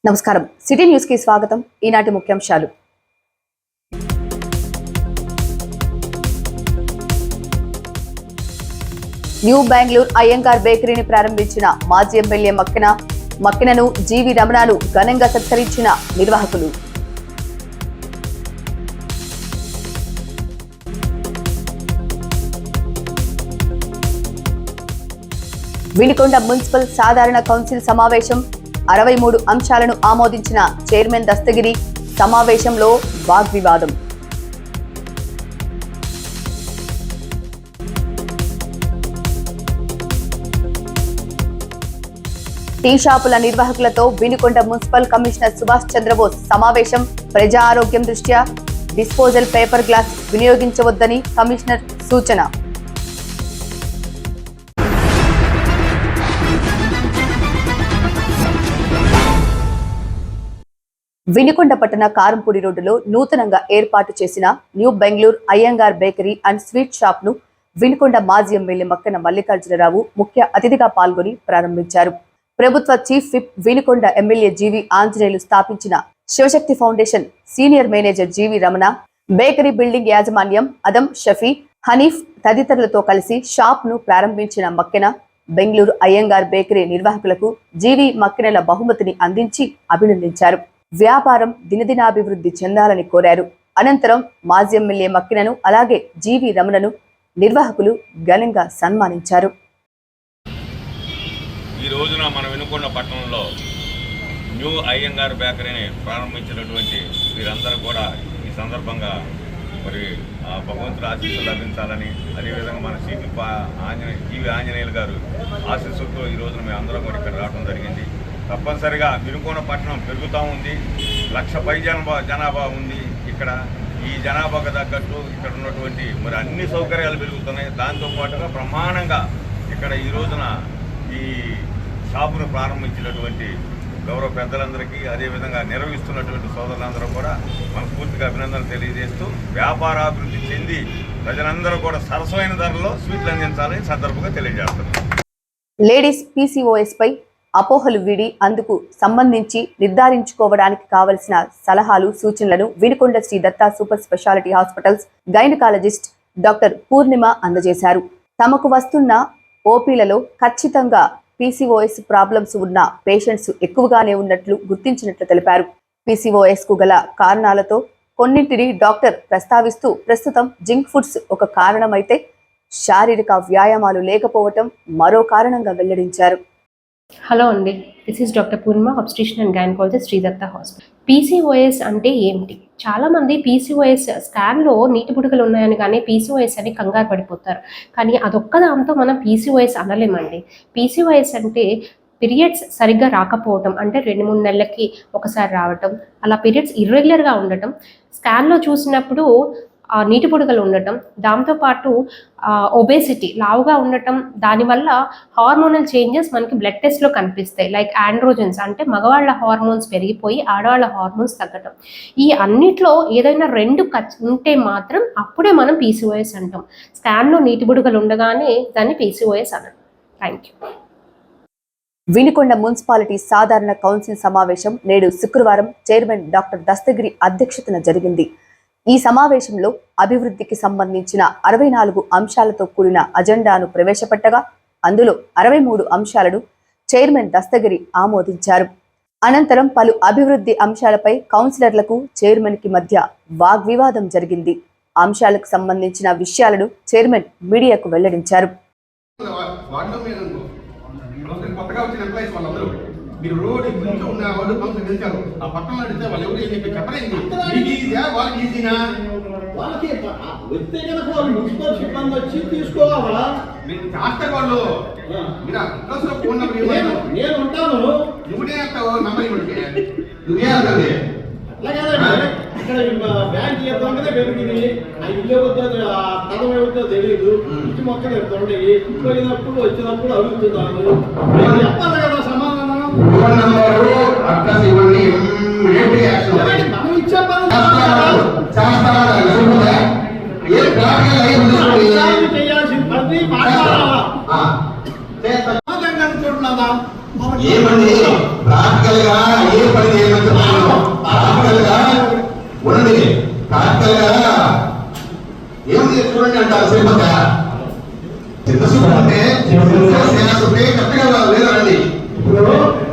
నమస్కారం city news కి స్వాగతం. ఈనాటి ముఖ్యాంశాలు. న్యూ బెంగళూరు అయ్యంగార్ బేకరీని ప్రారంభించిన మాజీ ఎమ్మెల్యే మక్కినను జీవి రమణను ఘనంగా సత్కరించిన నిర్వాహకులు. వినుకొండ మున్సిపల్ సాధారణ కౌన్సిల్ సమావేశం 63 అంశాలను ఆమోదించిన చైర్మన్ దస్తగిరి. సమావేశంలో వాగ్వివాదం. టీ షాపుల నిర్వాహకులతో వినుకొండ మున్సిపల్ కమిషనర్ సుభాష్ చంద్రబోస్ సమావేశం. ప్రజా ఆరోగ్యం దృష్ట్యా డిస్పోజల్ పేపర్ గ్లాస్ వినియోగించవద్దని కమిషనర్ సూచన. వినుకొండ పట్టణ కారంపూడి రోడ్డులో నూతనంగా ఏర్పాటు చేసిన new Bengaluru Iyengar bakery and sweet shop ను వినుకొండ మాజీ ఎమ్మెల్యే మక్కన మల్లికార్జునరావు ముఖ్య అతిథిగా పాల్గొని ప్రారంభించారు. ప్రభుత్వ చీఫ్ విప్ వినుకొండ ఎమ్మెల్యే జీవి ఆంజనేయులు స్థాపించిన శివశక్తి ఫౌండేషన్ సీనియర్ మేనేజర్ జీవి రమణ, బేకరీ బిల్డింగ్ యాజమాన్యం అదం షఫీ, హనీఫ్ తదితరులతో కలిసి షాప్ ను ప్రారంభించిన మక్కెన బెంగళూరు అయ్యంగార్ బేకరీ నిర్వాహకులకు జీవి మక్కెనల బహుమతిని అందించి అభినందించారు. వ్యాపారం దినదినాభివృద్ధి చెందాలని కోరారు. అనంతరం మాజీ ఎమ్మెల్యే మక్కినను అలాగే జీవి రమణను నిర్వాహకులు ఘనంగా సన్మానించారు. ఈ రోజున మన వినుకొండ పట్టణంలో న్యూ అయ్యంగార్ బేకరీని ప్రారంభించినటువంటి వీరందరూ కూడా ఈ సందర్భంగా మరి భగవంతుడు ఆశీస్సులు లభించాలని, అదేవిధంగా మన జీవి ఆంజనేయులు గారు ఆశీస్సులతో ఈ రోజున మేము అందరం కూడా ఇక్కడ రావడం జరిగింది. తప్పనిసరిగా వినుకొండ పట్టణం పెరుగుతూ ఉంది. 1,00,000 పై జనాభా ఉంది ఇక్కడ. ఈ జనాభాకు తగ్గట్టు ఇక్కడ ఉన్నటువంటి మరి అన్ని సౌకర్యాలు పెరుగుతున్నాయి. దాంతోపాటుగా బ్రహ్మాండంగా ఇక్కడ ఈ రోజున ఈ షాపును ప్రారంభించినటువంటి గౌరవ పెద్దలందరికీ, అదేవిధంగా నిర్వహిస్తున్నటువంటి సోదరులందరూ కూడా మనస్ఫూర్తిగా అభినందనలు తెలియజేస్తూ వ్యాపారాభివృద్ధి చెంది ప్రజలందరూ కూడా సరసమైన ధరలో స్వీట్లు అందించాలని సందర్భంగా తెలియజేస్తున్నారు. లేడీస్ పీసీఓఎస్ పై అపోహలు వీడి అందుకు సంబంధించి నిర్ధారించుకోవడానికి కావలసిన సలహాలు, సూచనలను Vinukonda Shri Datta super speciality hospitals gynaecologist doctor Purnima అందజేశారు. తమకు వస్తున్న ఓపీలలో ఖచ్చితంగా పీసీఓఎస్ ప్రాబ్లమ్స్ ఉన్న పేషెంట్స్ ఎక్కువగానే ఉన్నట్లు గుర్తించినట్లు తెలిపారు. పీసీఓఎస్ కు గల కారణాలతో కొన్నింటిని డాక్టర్ ప్రస్తావిస్తూ ప్రస్తుతం జంక్ ఫుడ్స్ ఒక కారణమైతే శారీరక వ్యాయామాలు లేకపోవటం మరో కారణంగా వెల్లడించారు. హలో అండి, this is doctor Purnima, obstetrician and gynaecologist Shri Datta hospital. PCOS అంటే ఏమిటి? చాలామంది పీసీఓఎస్ స్కాన్లో నీటి బుడగలు ఉన్నాయని కానీ పీసీఓఎస్ అని కంగారు పడిపోతారు. కానీ అదొక్కదాంతో మనం పీసీఓఎస్ అనలేమండి. పీసీఓఎస్ అంటే పీరియడ్స్ సరిగ్గా రాకపోవటం, అంటే 2-3 నెలలకి ఒకసారి రావటం, అలా పీరియడ్స్ ఇర్రెగ్యులర్గా ఉండటం, స్కాన్లో చూసినప్పుడు నీటి బుడగలు ఉండటం, దాంతోపాటు ఒబేసిటీ లావుగా ఉండటం, దానివల్ల హార్మోనల్ చేంజెస్ మనకి బ్లడ్ టెస్ట్లో కనిపిస్తాయి. లైక్ ఆండ్రోజన్స్ అంటే మగవాళ్ళ హార్మోన్స్ పెరిగిపోయి ఆడవాళ్ళ హార్మోన్స్ తగ్గటం. ఈ అన్నిట్లో ఏదైనా 2 ఉంటే మాత్రం అప్పుడే మనం పీసీఓఎస్ అంటాం. స్కాన్లో నీటి బుడగలు ఉండగానే దాన్ని పీసీఓఎస్ అనం. Thank you. వినుకొండ మున్సిపాలిటీ సాధారణ కౌన్సిల్ సమావేశం నేడు శుక్రవారం చైర్మన్ డాక్టర్ దస్తగిరి అధ్యక్షతన జరిగింది. ఈ సమావేశంలో అభివృద్ధికి సంబంధించిన 64 అంశాలతో కూడిన అజెండాను ప్రవేశపెట్టగా అందులో 63 అంశాలను చైర్మన్ దస్తగిరి ఆమోదించారు. అనంతరం పలు అభివృద్ధి అంశాలపై కౌన్సిలర్లకు చైర్మన్ కి మధ్య వాగ్వివాదం జరిగింది. అంశాలకు సంబంధించిన విషయాలను చైర్మన్ మీడియాకు వెల్లడించారు. మీరు రోడ్ ఇంట్లో ఉన్న వాళ్ళు కౌన్సిల్ గెలిచారు, ఆ పక్కన అడిగితే వాళ్ళు ఎవరు ఏం చెప్పి చెప్పలేదు. వాళ్ళకి ఈజీనా? వాళ్ళకి వస్తే కనుక వాళ్ళు మున్సిపల్ సిబ్బంది వచ్చి తీసుకోవాలా? మీరు చేస్తారు వాళ్ళు. మీరు అడ్రస్లో ఫోన్ నెంబర్ నేను ఉంటాను, నువ్వునే నంబర్ ఇవ్వండి. నువ్వే అర్థం అట్లా కాదండి. ఇక్కడ బ్యాంక్ ఇవ్వగానే పెరిగింది, ఆ ఇల్లు వద్ద స్థలం ఏమిటో తెలియదు, ఇంటి మొక్కలు ఎత్తండి. పోయినప్పుడు వచ్చినప్పుడు అడుగుతున్నాను, చెప్పాలి కదా సమాధానం. ఫోన్ నంబరు అడ్రస్ ఇవ్వండి. ఏమండి ప్రాక్టికల్ గా ఏ పని చేయమని చెప్తున్నాను. ప్రాక్టికల్ గా ఉండండి. ప్రాక్టికల్ గా ఏమి చూడండి అంటారు. శ్రీమత చిత్తశుద్ధి అంటే కరెక్ట్గా లేదండి. ఇప్పుడు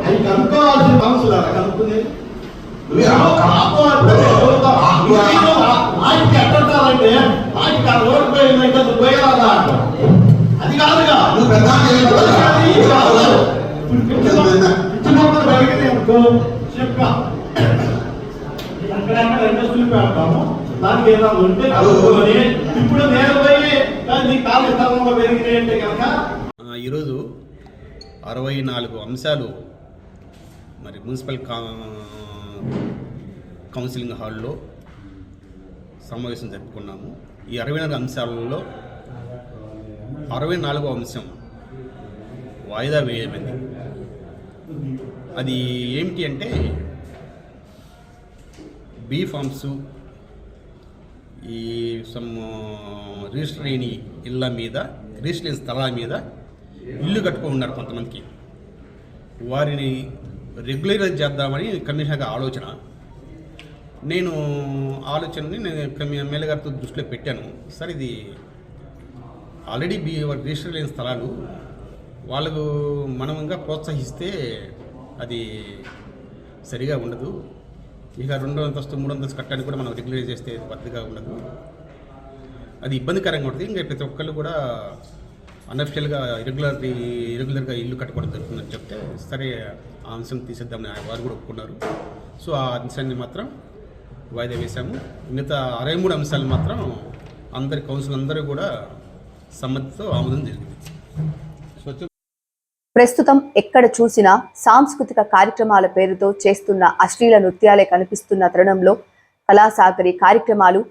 అది కనుక్కోవాల్సిన సమస్యలు కనుక్కునే వాటికి ఎట్టాలంటే వాటికి ఆ రోడ్డు పోయిందంటే నువ్వు పోయేలాగా అంటావు. అది కాదుగా నువ్వు పెద్ద చెప్పా అక్కడక్కడ ఇండస్ట్రీ పెడతాము. దానికి ఏదైనా ఉంటే కలుపుకొని ఇప్పుడు నేను పోయి నీ కాలు స్థలంలో పెరిగినాయి అంటే కనుక ఈరోజు 64 అంశాలు మరి మున్సిపల్ కౌన్సిలింగ్ హాల్లో సమావేశం జరుపుకున్నాము. ఈ 64 అంశాలలో 64వ అంశం వాయిదా వేయబడింది. అది ఏమిటి అంటే బీ ఫార్మ్స్, ఈ రిజిస్టర్ అయిన ఇళ్ళ మీద, రిజిస్టర్ అయిన స్థలాల మీద ఇల్లు కట్టుకొని ఉన్నారు కొంతమందికి. వారిని రెగ్యులరైజ్ చేద్దామని కమిషనర్గా ఆలోచన. నేను ఎమ్మెల్యే గారితో దృష్టిలో పెట్టాను. సార్, ఇది ఆల్రెడీ రిజిస్టర్ అయిన స్థలాలు వాళ్ళకు మనముగా ప్రోత్సహిస్తే అది సరిగా ఉండదు. ఇక 2 అంతస్తు 3 అంతస్తు కట్టడానికి కూడా మనం రెగ్యులరైజ్ చేస్తే పద్ధతిగా ఉండదు, అది ఇబ్బందికరంగా ఉంటుంది. ఇంకా ప్రతి ఒక్కళ్ళు కూడా అన్అఫిషియల్గా రెగ్యులర్గా ఇల్లు కట్టుకోవడం జరుగుతుందని చెప్తే సరే ఆ అంశం తీసేద్దామని వారు కూడా ఒప్పుకున్నారు. సో ఆ అంశాన్ని మాత్రం వాయిదా వేశాము. మిగతా 63 అంశాలు మాత్రం కౌన్సిల్ అందరూ కూడా సమ్మతితో ఆమోదం జరిగింది. ప్రస్తుతం ఎక్కడ చూసినా సాంస్కృతిక కార్యక్రమాల పేరుతో చేస్తున్న అశ్లీల నృత్యాలే కనిపిస్తున్న తరుణంలో కళాసాగరి కార్యక్రమాలు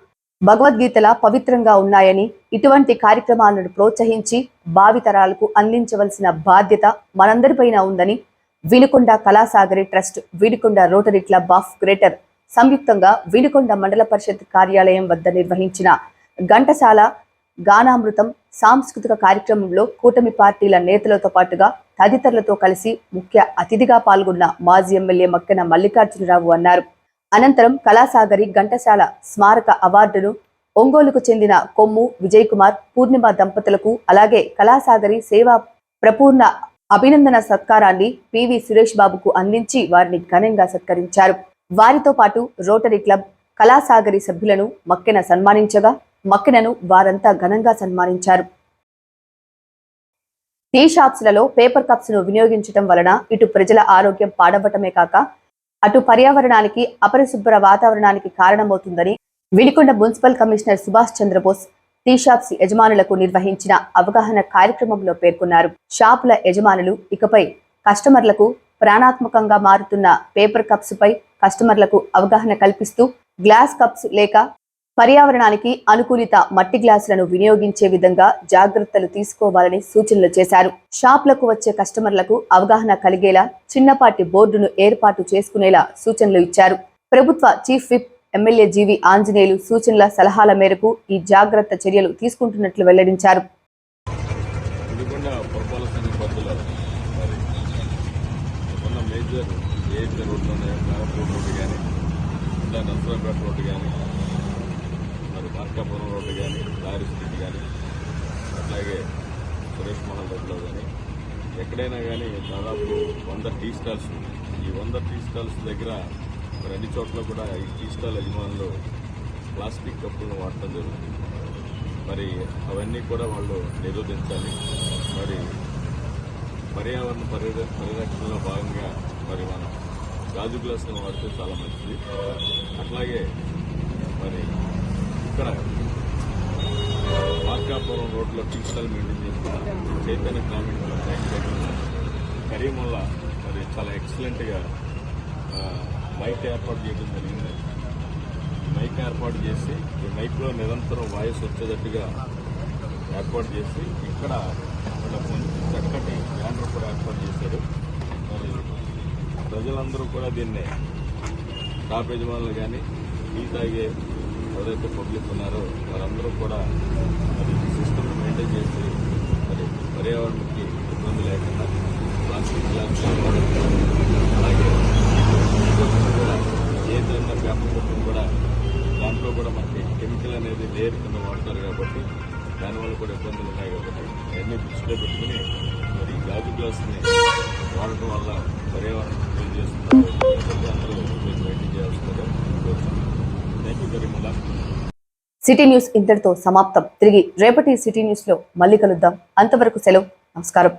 భగవద్గీతలా పవిత్రంగా ఉన్నాయని, ఇటువంటి కార్యక్రమాలను ప్రోత్సహించి భావితరాలకు అందించవలసిన బాధ్యత మనందరిపైన ఉందని Vinukonda Kalasagari trust, Vinukonda Rotary Club of Greater సంయుక్తంగా వినుకొండ మండల పరిషత్ కార్యాలయం వద్ద నిర్వహించిన ఘంటసాల గానామృతం సాంస్కృతిక కార్యక్రమంలో కూటమి పార్టీల నేతలతో పాటుగా తదితరులతో కలిసి ముఖ్య అతిథిగా పాల్గొన్న మాజీ ఎమ్మెల్యే మక్కెన మల్లికార్జునరావు అన్నారు. అనంతరం కళాసాగరి ఘంటసాల స్మారక అవార్డును ఒంగోలుకు చెందిన కొమ్ము విజయ్ కుమార్, పూర్ణిమ దంపతులకు, అలాగే కళాసాగరి సేవా ప్రపూర్ణ అభినందన సత్కారాన్ని పివి సురేష్ బాబుకు అందించి వారిని ఘనంగా సత్కరించారు. వారితో పాటు రోటరీ క్లబ్ కళాసాగరి సభ్యులను మక్కెన సన్మానించగా మక్కెనను వారంతా ఘనంగా సన్మానించారు. టీ షాప్స్లలో పేపర్ కప్స్ ను వినియోగించడం వలన ఇటు ప్రజల ఆరోగ్యం పాడవటమే కాక అటు పర్యావరణానికి, అపరిశుభ్ర వాతావరణానికి కారణమవుతుందని Vinukonda municipal commissioner Subhash Chandrabose tea shops యజమానులకు నిర్వహించిన అవగాహన కార్యక్రమంలో పేర్కొన్నారు. షాపుల యజమానులు ఇకపై కస్టమర్లకు ప్రాణాత్మకంగా మారుతున్న పేపర్ కప్స్ పై కస్టమర్లకు అవగాహన కల్పిస్తూ గ్లాస్ కప్స్ లేక పర్యావరణానికి అనుకూలిత మట్టి గ్లాసులను వినియోగించే విధంగా జాగ్రత్తలు తీసుకోవాలని సూచనలు చేశారు. షాపులకు వచ్చే కస్టమర్లకు అవగాహన కలిగేలా చిన్నపాటి బోర్డును ఏర్పాటు చేసుకునేలా సూచనలు ఇచ్చారు. ప్రభుత్వ చీఫ్ విప్ ఎమ్మెల్యే జీవి ఆంజనేయులు సూచనల సలహాల మేరకు ఈ జాగ్రత్త చర్యలు తీసుకుంటున్నట్లు వెల్లడించారు. మార్కాపురం రోడ్డు కానీ, లారీ స్ట్రీట్ కానీ, అట్లాగే సురేష్ మహల్ రోడ్లో కానీ, ఎక్కడైనా కానీ దాదాపు 100 టీ స్టాల్స్ ఉన్నాయి. ఈ 100 టీ స్టాల్స్ దగ్గర మరి అన్ని చోట్ల కూడా ఈ టీ స్టాల్ యజమానులు ప్లాస్టిక్ కప్పులను వాడటం జరుగుతుంది. మరి అవన్నీ కూడా వాళ్ళు నిరోధించాలి. మరి పర్యావరణ పరిరక్షణలో భాగంగా మరి మనం గాజు గ్లాసులను వాడితే చాలా మంచిది. అట్లాగే మరి ఇక్కడ మార్కాపురం రోడ్లో టీ స్టాల్ మెయింటైన్ చేస్తున్న చైతన్య గ్రామీణ కరీముల్లా మరి చాలా ఎక్సలెంట్గా మైక్ ఏర్పాటు చేయడం జరిగింది. మైక్ ఏర్పాటు చేసి ఈ మైక్లో నిరంతరం వాయిస్ వచ్చేటట్టుగా ఏర్పాటు చేసి ఇక్కడ మంచి చక్కటి బ్యానర్ కూడా ఏర్పాటు చేశారు. మరి ప్రజలందరూ కూడా దీన్ని షాప్ యజమానులు కానీ, టీ తాగే ఎవరైతే పబ్లిక్ ఉన్నారో వారందరూ కూడా మరి సిస్టమ్ మెయింటైన్ చేసి మరి పర్యావరణానికి ఇబ్బంది లేకుండా ప్లాస్టిక్ గ్లాస్ అలాగే ఏదైతే ఉన్న పేపర్ కప్పింగ్ కూడా దాంట్లో కూడా మనకి కెమికల్ అనేది లేయర్ కింద వాడతారు కాబట్టి దానివల్ల కూడా ఇబ్బందులు ఉన్నాయి కాబట్టి అవన్నీ దృష్టిలో పెట్టుకుని మరి గాజు గ్లాసుని వాడటం వల్ల పర్యావరణం ఫీల్ చేస్తున్నారు అందరూ మెయింటైన్ చేస్తున్నారు. Thank you very much. City news ఇంతటితో సమాప్తం. తిరిగి రేపటి సిటీ న్యూస్ లో మళ్ళీ కలుద్దాం. అంతవరకు సెలవు. నమస్కారం.